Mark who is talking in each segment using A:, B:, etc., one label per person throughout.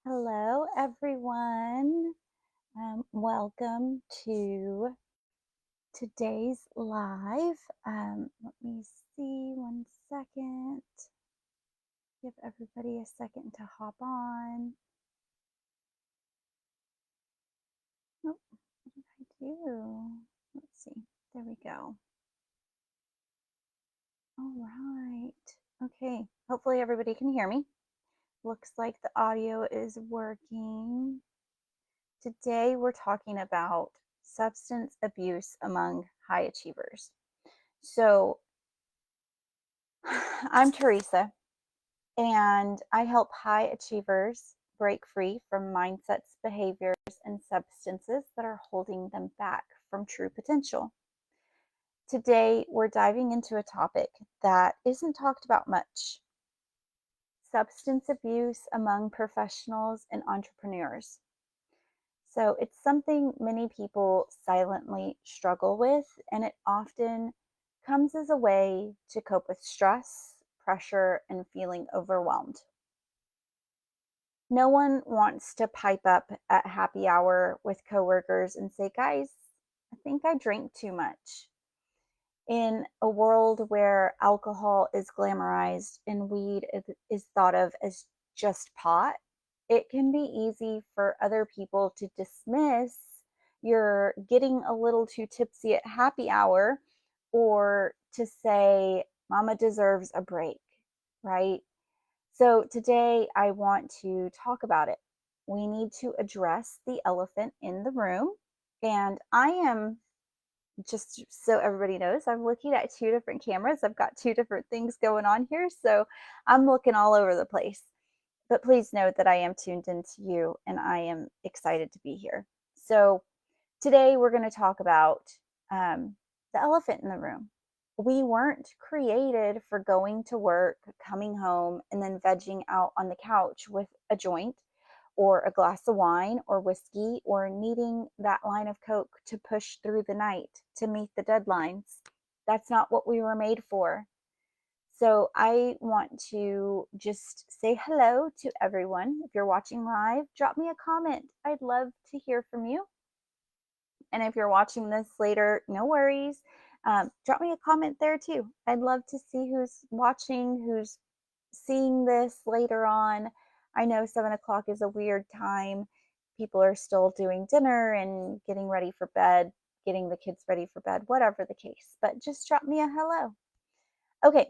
A: Hello, everyone. Welcome to today's live. Let me see 1 second. Give everybody a second to hop on. Oh, what did I do? Let's see. There we go. All right. Okay. Hopefully, everybody can hear me. Looks like the audio is working. Today, we're talking about substance abuse among high achievers. So, I'm Teresa, and I help high achievers break free from mindsets, behaviors, and substances that are holding them back from true potential. Today, we're diving into a topic that isn't talked about much: substance abuse among professionals and entrepreneurs. So, it's something many people silently struggle with, and it often comes as a way to cope with stress, pressure, and feeling overwhelmed. No one wants to pipe up at happy hour with coworkers and say, "Guys, I think I drank too much." In a world where alcohol is glamorized and weed is thought of as just pot, it can be easy for other people to dismiss you're getting a little too tipsy at happy hour, or to say, "Mama deserves a break," right? So today I want to talk about it. We need to address the elephant in the room. And I am, just so everybody knows, I'm looking at two different cameras. I've got two different things going on here. So I'm looking all over the place. But please note that I am tuned into you and I am excited to be here. So today we're going to talk about the elephant in the room. We weren't created for going to work, coming home, and then vegging out on the couch with a joint or a glass of wine or whiskey, or needing that line of Coke to push through the night to meet the deadlines. That's not what we were made for. So I want to just say hello to everyone. If you're watching live, drop me a comment. I'd love to hear from you. And if you're watching this later, no worries. Drop me a comment there too. I'd love to see who's watching, who's seeing this later on. I know 7 o'clock is a weird time. People are still doing dinner and getting ready for bed, getting the kids ready for bed, whatever the case. But just drop me a hello. Okay,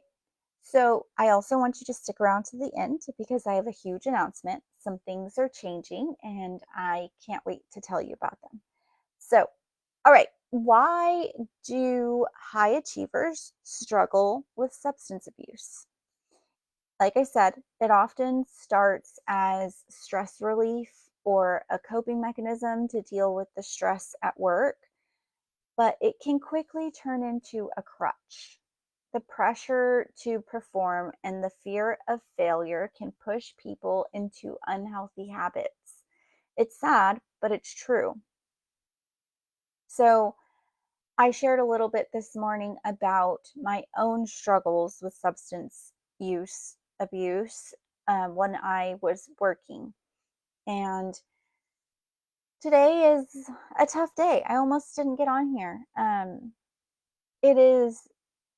A: so I also want you to stick around to the end because I have a huge announcement. Some things are changing and I can't wait to tell you about them. So, all right, why do high achievers struggle with substance abuse? Like I said, it often starts as stress relief or a coping mechanism to deal with the stress at work, but it can quickly turn into a crutch. The pressure to perform and the fear of failure can push people into unhealthy habits. It's sad, but it's true. So, I shared a little bit this morning about my own struggles with substance use abuse when I was working. And today is a tough day. I almost didn't get on here. It is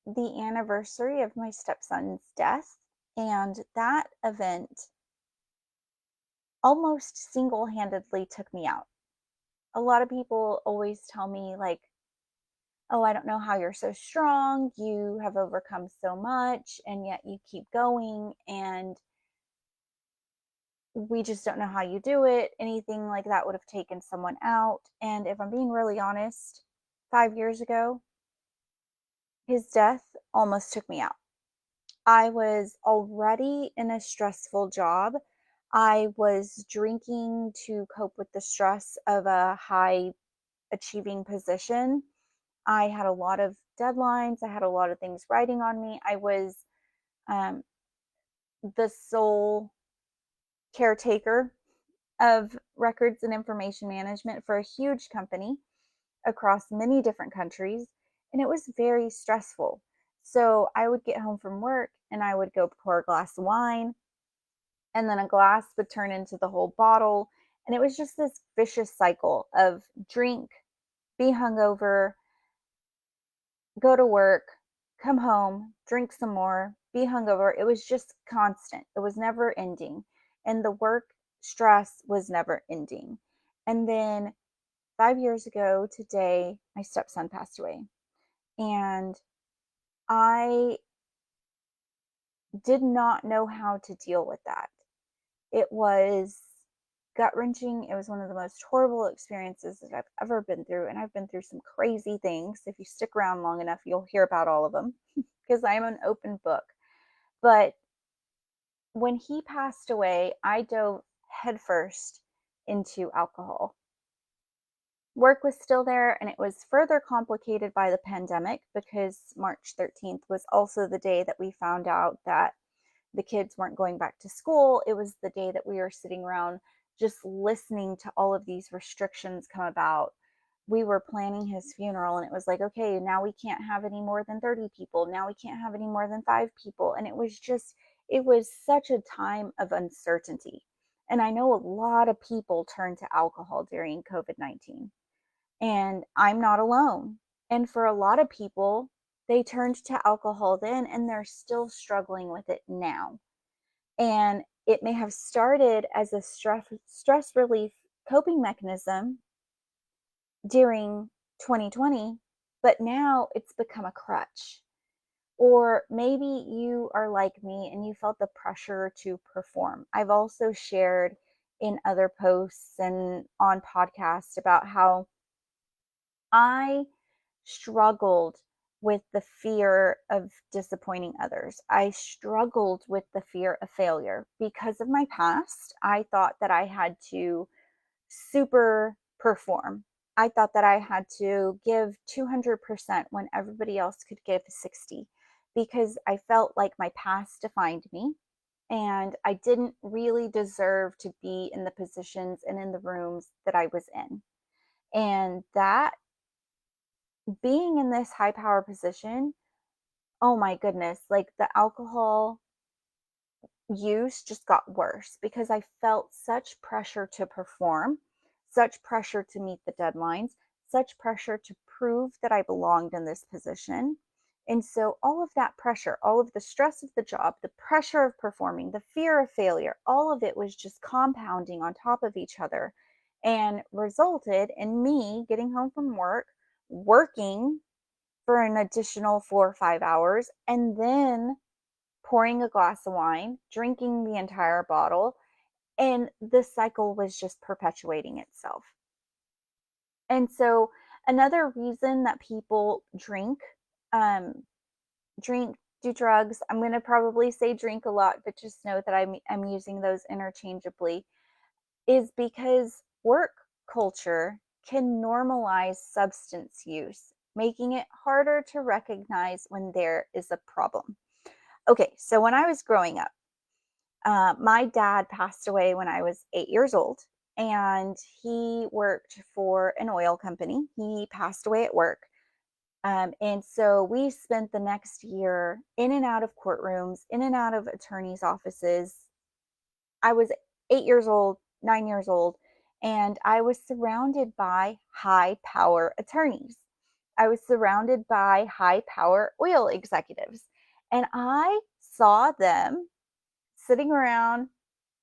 A: the anniversary of my stepson's death, and that event almost single handedly took me out. A lot of people always tell me, like, "Oh, I don't know how you're so strong. You have overcome so much, and yet you keep going. And we just don't know how you do it." Anything like that would have taken someone out. And if I'm being really honest, 5 years ago, his death almost took me out. I was already in a stressful job. I was drinking to cope with the stress of a high achieving position. I had a lot of deadlines. I had a lot of things riding on me. I was um, the sole caretaker of records and information management for a huge company across many different countries, and it was very stressful. So I would get home from work and I would go pour a glass of wine and then a glass would turn into the whole bottle. And it was just this vicious cycle of drink, be hungover, go to work, come home, drink some more, be hungover. It was just constant. It was never ending. And the work stress was never ending. And then 5 years ago today, my stepson passed away. And I did not know how to deal with that. It was gut wrenching. It was one of the most horrible experiences that I've ever been through. And I've been through some crazy things. If you stick around long enough, you'll hear about all of them because I am an open book. But when he passed away, I dove headfirst into alcohol. Work was still there, and it was further complicated by the pandemic because March 13th was also the day that we found out that the kids weren't going back to school. It was the day that we were sitting around just listening to all of these restrictions come about. We were planning his funeral, and it was like, okay, now we can't have any more than 30 people. Now we can't have any more than 5 people. And it was such a time of uncertainty. And I know a lot of people turned to alcohol during COVID-19, and I'm not alone. And for a lot of people, they turned to alcohol then, and they're still struggling with it now. And it may have started as a stress relief coping mechanism during 2020, but now it's become a crutch. Or maybe you are like me and you felt the pressure to perform. I've also shared in other posts and on podcasts about how I struggled with the fear of disappointing others. I struggled with the fear of failure because of my past. I thought that I had to super perform. I thought that I had to give 200% when everybody else could give 60 because I felt like my past defined me and I didn't really deserve to be in the positions and in the rooms that I was in. And that being in this high power position, oh my goodness, like the alcohol use just got worse because I felt such pressure to perform, such pressure to meet the deadlines, such pressure to prove that I belonged in this position. And so, all of that pressure, all of the stress of the job, the pressure of performing, the fear of failure, all of it was just compounding on top of each other and resulted in me getting home from work, working for an additional 4 or 5 hours, and then pouring a glass of wine, drinking the entire bottle, and the cycle was just perpetuating itself. And so another reason that people um, drink, do drugs, I'm going to probably say drink a lot, but just know that I'm using those interchangeably, is because work culture can normalize substance use, making it harder to recognize when there is a problem. Okay, so when I was growing up, my dad passed away when I was 8 years old, and he worked for an oil company. He passed away at work. And so we spent the next year in and out of courtrooms, in and out of attorneys' offices. I was 8 years old, 9 years old, and I was surrounded by high power attorneys. I was surrounded by high power oil executives, and I saw them sitting around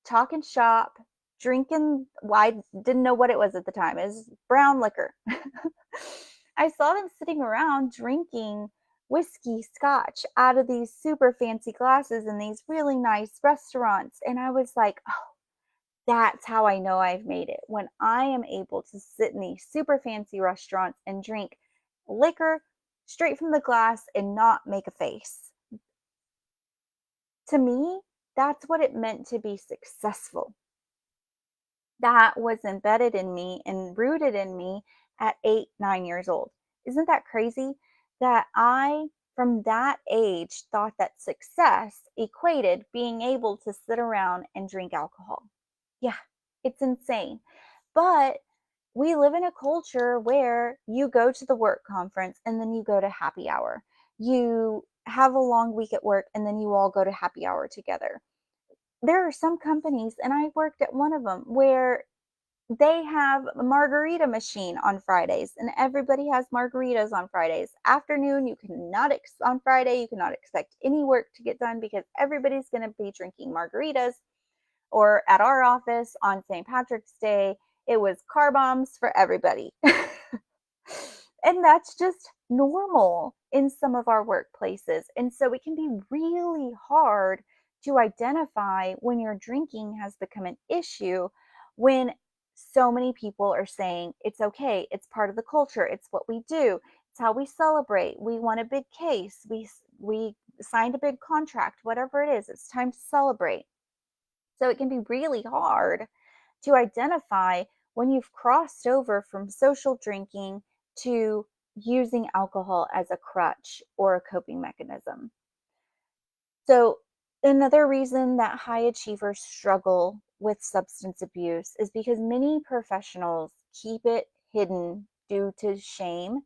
A: talking shop, drinking. Well, I didn't know what it was at the time. It was brown liquor. I saw them sitting around drinking whiskey scotch out of these super fancy glasses in these really nice restaurants. And I was like, oh, that's how I know I've made it. When I am able to sit in these super fancy restaurants and drink liquor straight from the glass and not make a face. To me, that's what it meant to be successful. That was embedded in me and rooted in me at 8, 9 years old. Isn't that crazy? That I, from that age, thought that success equated being able to sit around and drink alcohol. Yeah, it's insane. But we live in a culture where you go to the work conference and then you go to happy hour. You have a long week at work and then you all go to happy hour together. There are some companies, and I worked at one of them, where they have a margarita machine on Fridays, and everybody has margaritas on Fridays. Afternoon, on Friday, you cannot expect any work to get done because everybody's going to be drinking margaritas. Or at our office on St. Patrick's Day, it was car bombs for everybody. And that's just normal in some of our workplaces. And so it can be really hard to identify when your drinking has become an issue when so many people are saying it's okay, it's part of the culture, it's what we do, it's how we celebrate. We won a big case, we signed a big contract, whatever it is, it's time to celebrate. So it can be really hard to identify when you've crossed over from social drinking to using alcohol as a crutch or a coping mechanism. So, another reason that high achievers struggle with substance abuse is because many professionals keep it hidden due to shame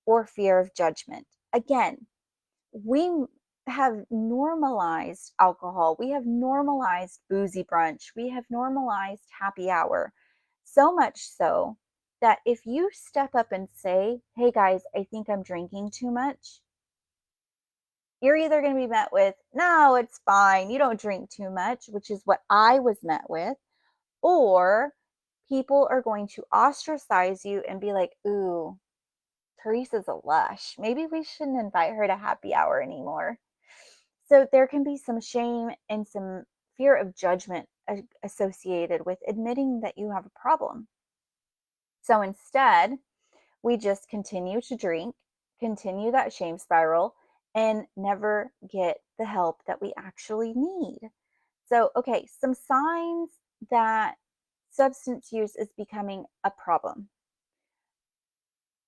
A: or fear of judgment. Again, we have normalized alcohol. We have normalized boozy brunch. We have normalized happy hour. So much so that if you step up and say, hey guys, I think I'm drinking too much, you're either going to be met with, no, it's fine. You don't drink too much, which is what I was met with, or people are going to ostracize you and be like, ooh, Teresa's a lush. Maybe we shouldn't invite her to happy hour anymore. So there can be some shame and some fear of judgment associated with admitting that you have a problem. So instead, we just continue to drink, continue that shame spiral, and never get the help that we actually need. So, okay, some signs that substance use is becoming a problem.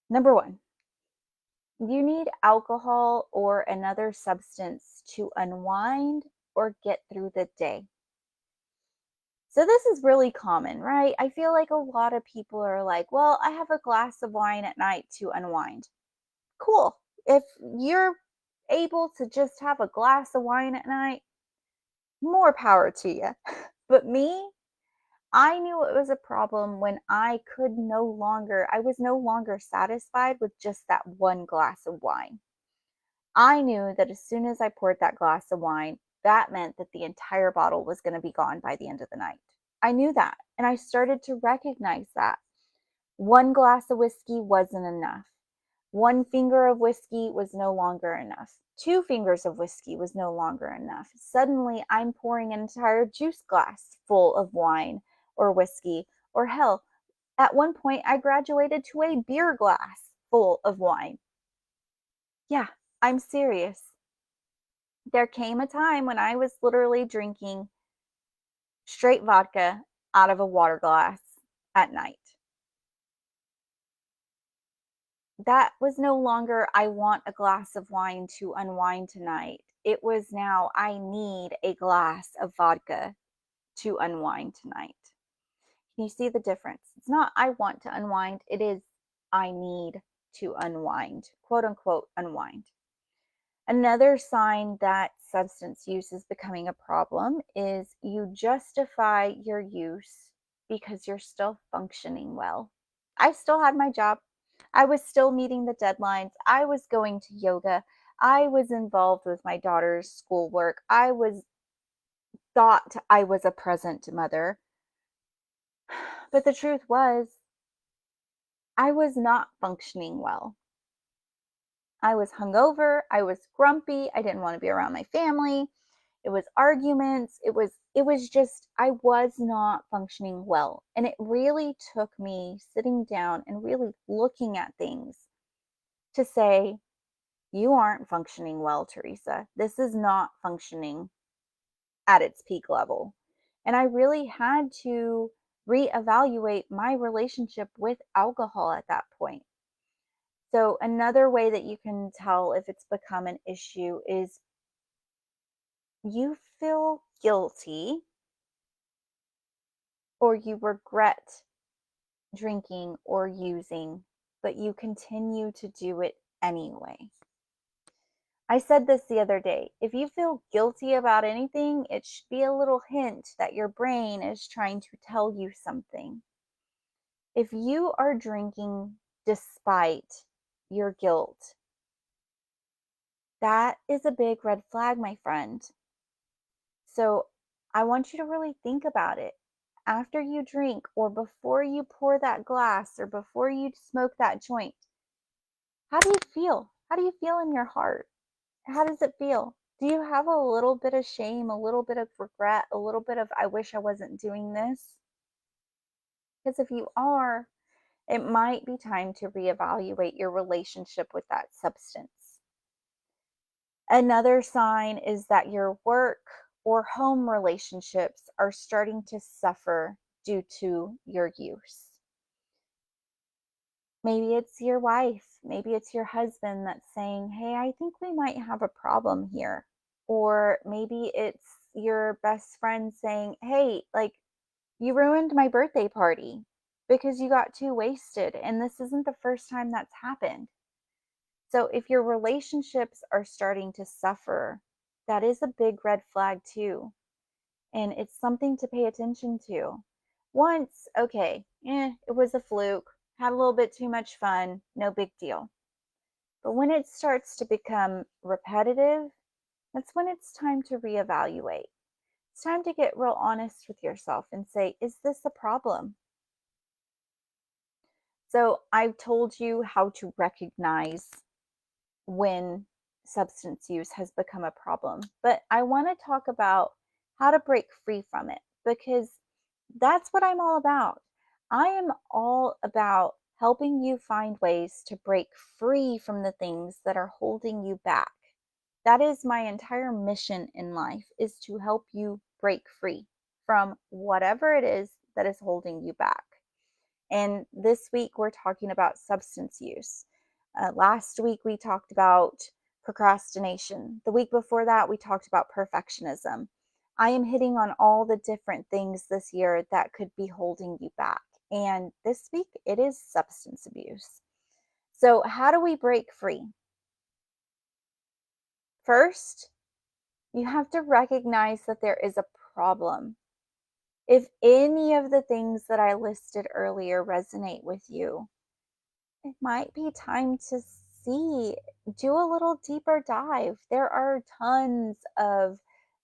A: Number one, you need alcohol or another substance to unwind or get through the day. So this is really common, right? I feel like a lot of people are like, well, I have a glass of wine at night to unwind. Cool. If you're able to just have a glass of wine at night, more power to you. But me, I knew it was a problem when I was no longer satisfied with just that one glass of wine. I knew that as soon as I poured that glass of wine, that meant that the entire bottle was going to be gone by the end of the night. I knew that, and I started to recognize that. One glass of whiskey wasn't enough. One finger of whiskey was no longer enough. Two fingers of whiskey was no longer enough. Suddenly, I'm pouring an entire juice glass full of wine or whiskey, or hell, at one point, I graduated to a beer glass full of wine. Yeah, I'm serious. There came a time when I was literally drinking straight vodka out of a water glass at night. That was no longer, I want a glass of wine to unwind tonight. It was now, I need a glass of vodka to unwind tonight. Can you see the difference? It's not, I want to unwind, it is, I need to unwind, quote unquote, unwind. Another sign that substance use is becoming a problem is you justify your use because you're still functioning well. I still had my job. I was still meeting the deadlines. I was going to yoga. I was involved with my daughter's schoolwork. I was a present mother. But the truth was, I was not functioning well. I was hungover, I was grumpy, I didn't want to be around my family. It was arguments. It was just I was not functioning well. And it really took me sitting down and really looking at things to say, you aren't functioning well, Teresa. This is not functioning at its peak level. And I really had to reevaluate my relationship with alcohol at that point. So, another way that you can tell if it's become an issue is you feel guilty or you regret drinking or using, but you continue to do it anyway. I said this the other day. If you feel guilty about anything, it should be a little hint that your brain is trying to tell you something. If you are drinking despite your guilt, that is a big red flag, my friend. So I want you to really think about it. After you drink, or before you pour that glass, or before you smoke that joint, how do you feel? How do you feel in your heart? How does it feel? Do you have a little bit of shame, a little bit of regret, a little bit of, I wish I wasn't doing this? Because if you are, it might be time to reevaluate your relationship with that substance. Another sign is that your work or home relationships are starting to suffer due to your use. Maybe it's your wife, maybe it's your husband that's saying, "Hey, I think we might have a problem here." Or maybe it's your best friend saying, "Hey, like, you ruined my birthday party because you got too wasted, and this isn't the first time that's happened." So if your relationships are starting to suffer, that is a big red flag too. And it's something to pay attention to. Once, okay, it was a fluke, had a little bit too much fun, no big deal. But when it starts to become repetitive, that's when it's time to reevaluate. It's time to get real honest with yourself and say, is this a problem? So I've told you how to recognize when substance use has become a problem. But I want to talk about how to break free from it, because that's what I'm all about. I am all about helping you find ways to break free from the things that are holding you back. That is my entire mission in life, is to help you break free from whatever it is that is holding you back. And this week, we're talking about substance use. Last week, we talked about procrastination. The week before that, we talked about perfectionism. I am hitting on all the different things this year that could be holding you back. And this week, it is substance abuse. So, how do we break free? First, you have to recognize that there is a problem. If any of the things that I listed earlier resonate with you, it might be time to see, do a little deeper dive. There are tons of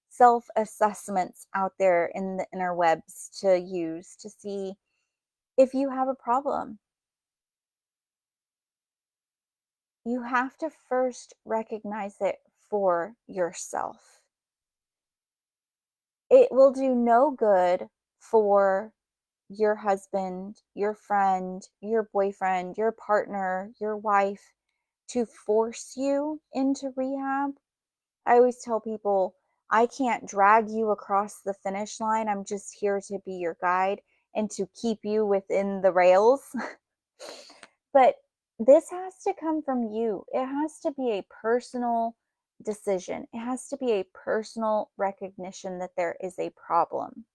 A: self assessments out there in the interwebs to use to see if you have a problem. You have to first recognize it for yourself. It will do no good for your husband, your friend, your boyfriend, your partner, your wife to force you into rehab. I always tell people, I can't drag you across the finish line. I'm just here to be your guide and to keep you within the rails. But this has to come from you. It has to be a personal decision. It has to be a personal recognition that there is a problem.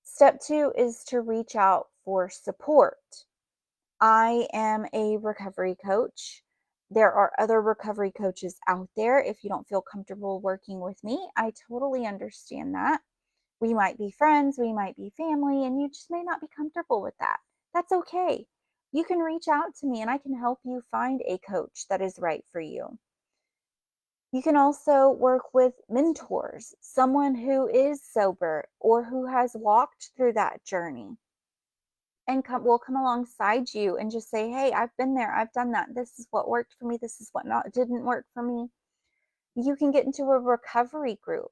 A: Step two is to reach out for support. I am a recovery coach. There are other recovery coaches out there. If you don't feel comfortable working with me, I totally understand that. We might be friends, we might be family, and you just may not be comfortable with that. That's okay. You can reach out to me and I can help you find a coach that is right for you. You can also work with mentors, someone who is sober or who has walked through that journey, and will come alongside you and just say, "Hey, I've been there, I've done that. This is what worked for me, this is what not didn't work for me." You can get into a recovery group.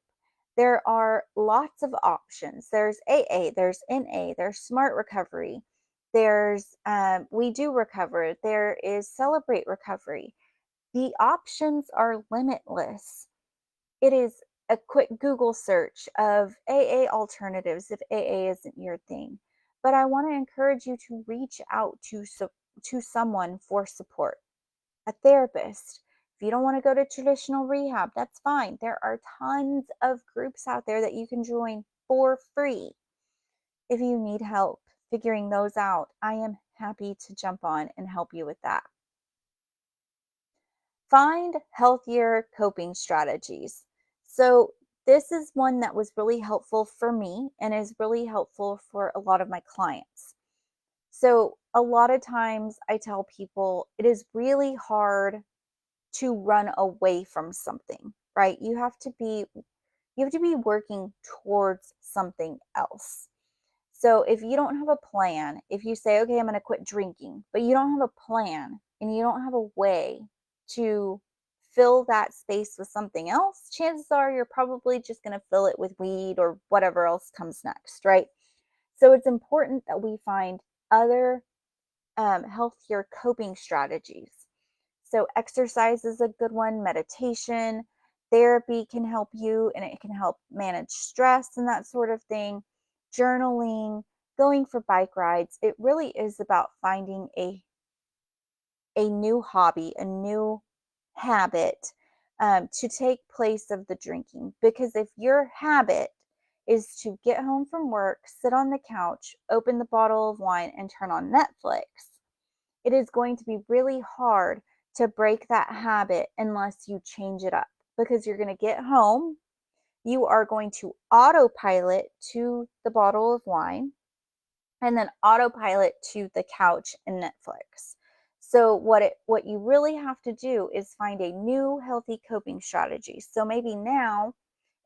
A: There are lots of options. There's AA, there's NA, there's Smart Recovery, there's We Do Recover, there is Celebrate Recovery. The options are limitless. It is a quick Google search of AA alternatives if AA isn't your thing. But I want to encourage you to reach out to someone for support, a therapist. If you don't want to go to traditional rehab, that's fine. There are tons of groups out there that you can join for free. If you need help figuring those out, I am happy to jump on and help you with that. Find healthier coping strategies. So, this is one that was really helpful for me and is really helpful for a lot of my clients. So, a lot of times I tell people it is really hard to run away from something, right? You have to be working towards something else. So if you don't have a plan, if you say, okay, I'm going to quit drinking, but you don't have a plan and you don't have a way to fill that space with something else, chances are you're probably just going to fill it with weed or whatever else comes next, right? So it's important that we find other healthier coping strategies. So, exercise is a good one, meditation, therapy can help you and it can help manage stress and that sort of thing. Journaling, going for bike rides. It really is about finding a new hobby, a new habit to take place of the drinking. Because if your habit is to get home from work, sit on the couch, open the bottle of wine, and turn on Netflix, it is going to be really hard to break that habit unless you change it up because you're going to get home, you are going to autopilot to the bottle of wine and then autopilot to the couch and Netflix. So what you really have to do is find a new healthy coping strategy. So maybe now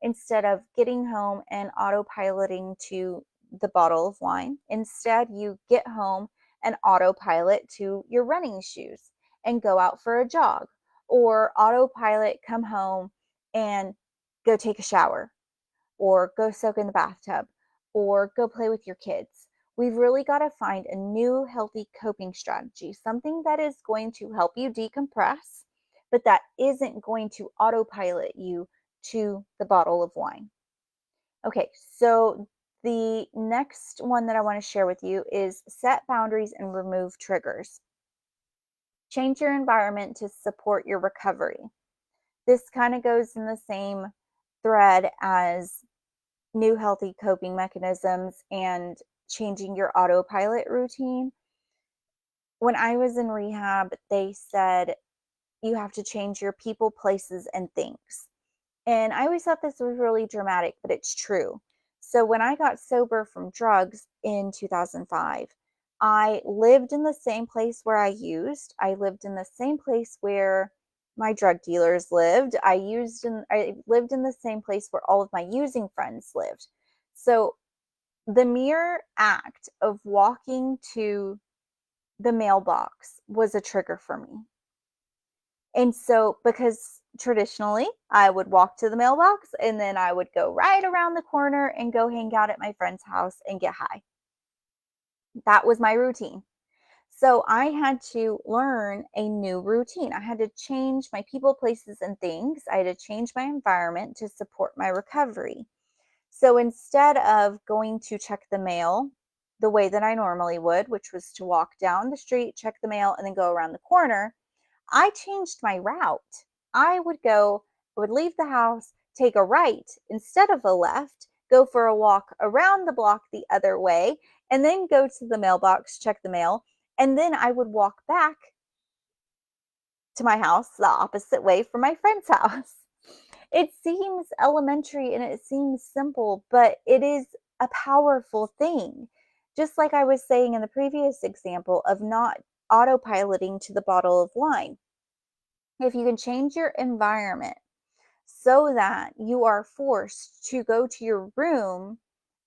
A: instead of getting home and autopiloting to the bottle of wine, instead you get home and autopilot to your running shoes and go out for a jog, or autopilot come home and go take a shower or go soak in the bathtub or go play with your kids. We've really got to find a new healthy coping strategy, something that is going to help you decompress, but that isn't going to autopilot you to the bottle of wine. Okay, so the next one that I want to share with you is set boundaries and remove triggers. Change your environment to support your recovery. This kind of goes in the same thread as new healthy coping mechanisms and changing your autopilot routine. When I was in rehab, they said you have to change your people, places, and things. And I always thought this was really dramatic, but it's true. So when I got sober from drugs in 2005, I lived in the same place where I used. I lived in the same place where my drug dealers lived. I lived in the same place where all of my using friends lived. So the mere act of walking to the mailbox was a trigger for me. And so, because traditionally I would walk to the mailbox and then I would go right around the corner and go hang out at my friend's house and get high. That was my routine. So I had to learn a new routine. I had to change my people, places, and things. I had to change my environment to support my recovery. So instead of going to check the mail the way that I normally would, which was to walk down the street, check the mail, and then go around the corner, I changed my route. I would leave the house, take a right instead of a left, go for a walk around the block the other way, and then go to the mailbox, check the mail, and then I would walk back to my house the opposite way from my friend's house. It seems elementary and it seems simple, but it is a powerful thing. Just like I was saying in the previous example of not autopiloting to the bottle of wine. If you can change your environment so that you are forced to go to your room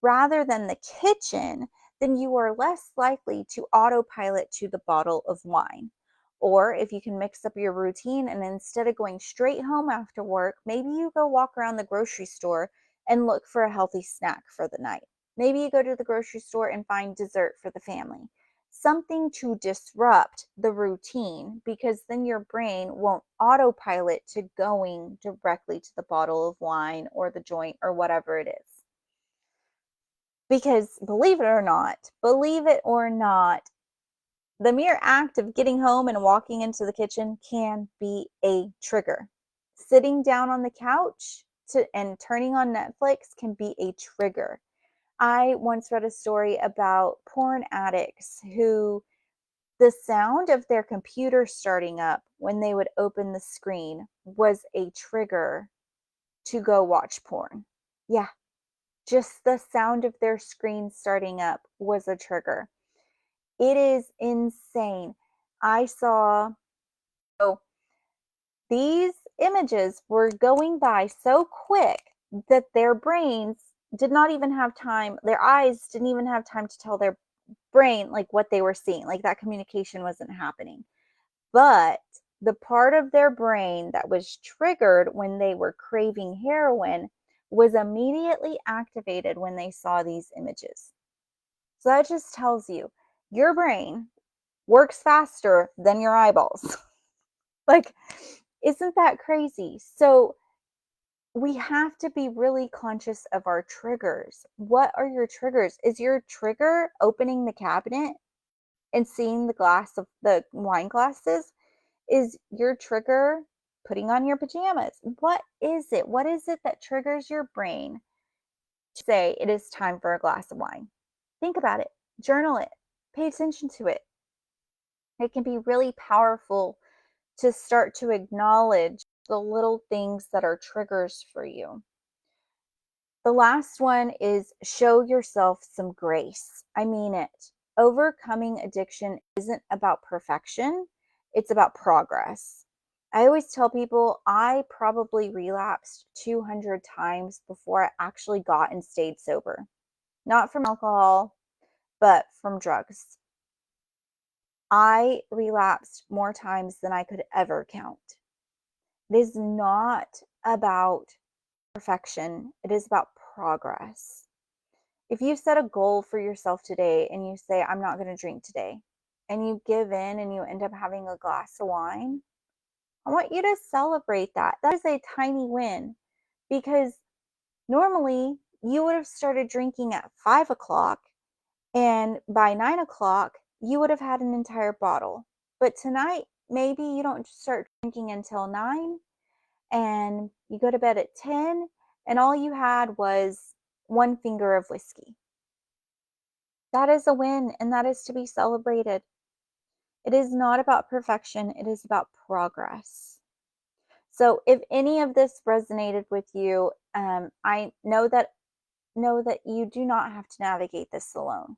A: rather than the kitchen, then you are less likely to autopilot to the bottle of wine. Or if you can mix up your routine and instead of going straight home after work, maybe you go walk around the grocery store and look for a healthy snack for the night. Maybe you go to the grocery store and find dessert for the family. Something to disrupt the routine because then your brain won't autopilot to going directly to the bottle of wine or the joint or whatever it is. Because believe it or not, the mere act of getting home and walking into the kitchen can be a trigger. Sitting down on the couch and turning on Netflix can be a trigger. I once read a story about porn addicts who The sound of their computer starting up when they would open the screen was a trigger to go watch porn. Yeah, just the sound of their screen starting up was a trigger. It is insane. I saw, oh, these images were going by so quick that their brains did not even have time, their eyes didn't even have time to tell their brain like what they were seeing. Like that communication wasn't happening. But the part of their brain that was triggered when they were craving heroin was immediately activated when they saw these images. So that just tells you your brain works faster than your eyeballs. Like, isn't that crazy? So we have to be really conscious of our triggers. What are your triggers? Is your trigger opening the cabinet and seeing the wine glasses? Is your trigger putting on your pajamas? What is it? What is it that triggers your brain to say it is time for a glass of wine? Think about it, journal it, pay attention to it. It can be really powerful to start to acknowledge the little things that are triggers for you. The last one is show yourself some grace. I mean it. Overcoming addiction isn't about perfection, it's about progress. I always tell people I probably relapsed 200 times before I actually got and stayed sober. Not from alcohol, but from drugs. I relapsed more times than I could ever count. It is not about perfection, it is about progress. If you set a goal for yourself today and you say, I'm not going to drink today, and you give in and you end up having a glass of wine, I want you to celebrate that. That is a tiny win because normally you would have started drinking at 5 o'clock, and by 9 o'clock, you would have had an entire bottle. But tonight, maybe you don't start drinking until 9 and you go to bed at 10 and all you had was one finger of whiskey. That is a win and that is to be celebrated. It is not about perfection, it is about progress. So if any of this resonated with you, I know that you do not have to navigate this alone.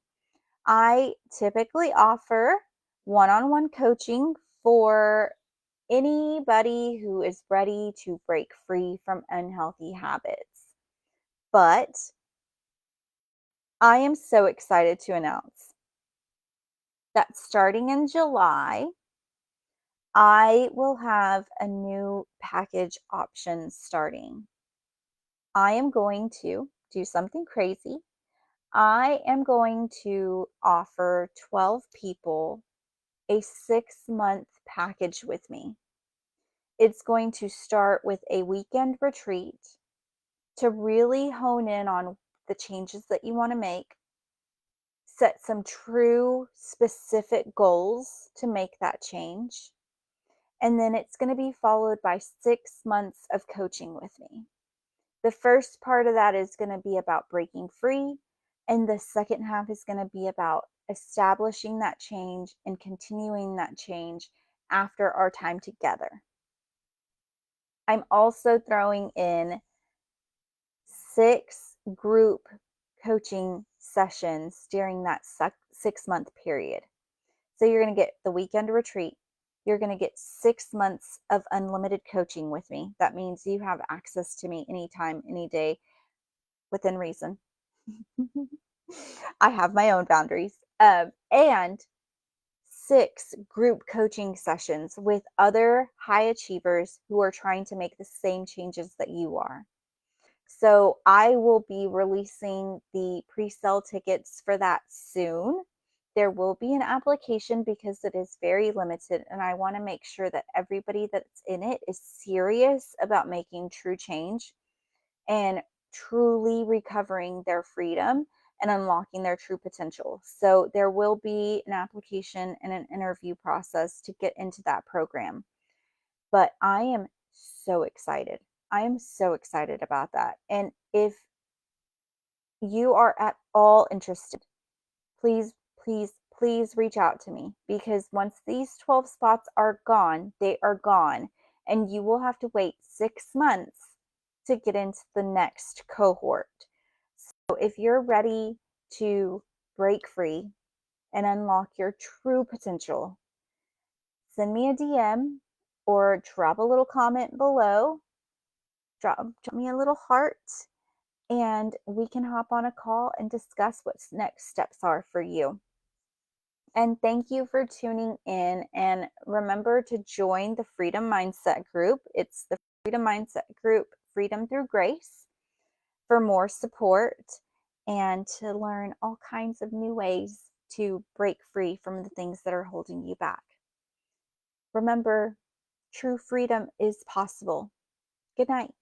A: I typically offer one-on-one coaching for anybody who is ready to break free from unhealthy habits. But I am so excited to announce that starting in July, I will have a new package option starting. I am going to do something crazy. I am going to offer 12 people a 6-month package with me. It's going to start with a weekend retreat to really hone in on the changes that you want to make, set some true specific goals to make that change. And then it's going to be followed by 6 months of coaching with me. The first part of that is going to be about breaking free. And the second half is going to be about establishing that change and continuing that change after our time together. I'm also throwing in 6 group coaching sessions during that 6-month period. So you're going to get the weekend retreat. You're going to get 6 months of unlimited coaching with me. That means you have access to me anytime, any day, within reason. I have my own boundaries. And 6 group coaching sessions with other high achievers who are trying to make the same changes that you are. So I will be releasing the pre-sale tickets for that soon. There will be an application because it is very limited, and I want to make sure that everybody that's in it is serious about making true change and truly recovering their freedom and unlocking their true potential. So there will be an application and an interview process to get into that program. But I am so excited. I am so excited about that. And if you are at all interested, please, please, please reach out to me, because once these 12 spots are gone, they are gone, and you will have to wait 6 months to get into the next cohort. So if you're ready to break free and unlock your true potential, send me a DM or drop a little comment below. Drop me a little heart, and we can hop on a call and discuss what next steps are for you. And thank you for tuning in. And remember to join the Freedom Mindset group. It's the Freedom Mindset group, Freedom Through Grace, for more support and to learn all kinds of new ways to break free from the things that are holding you back. Remember, true freedom is possible. Good night.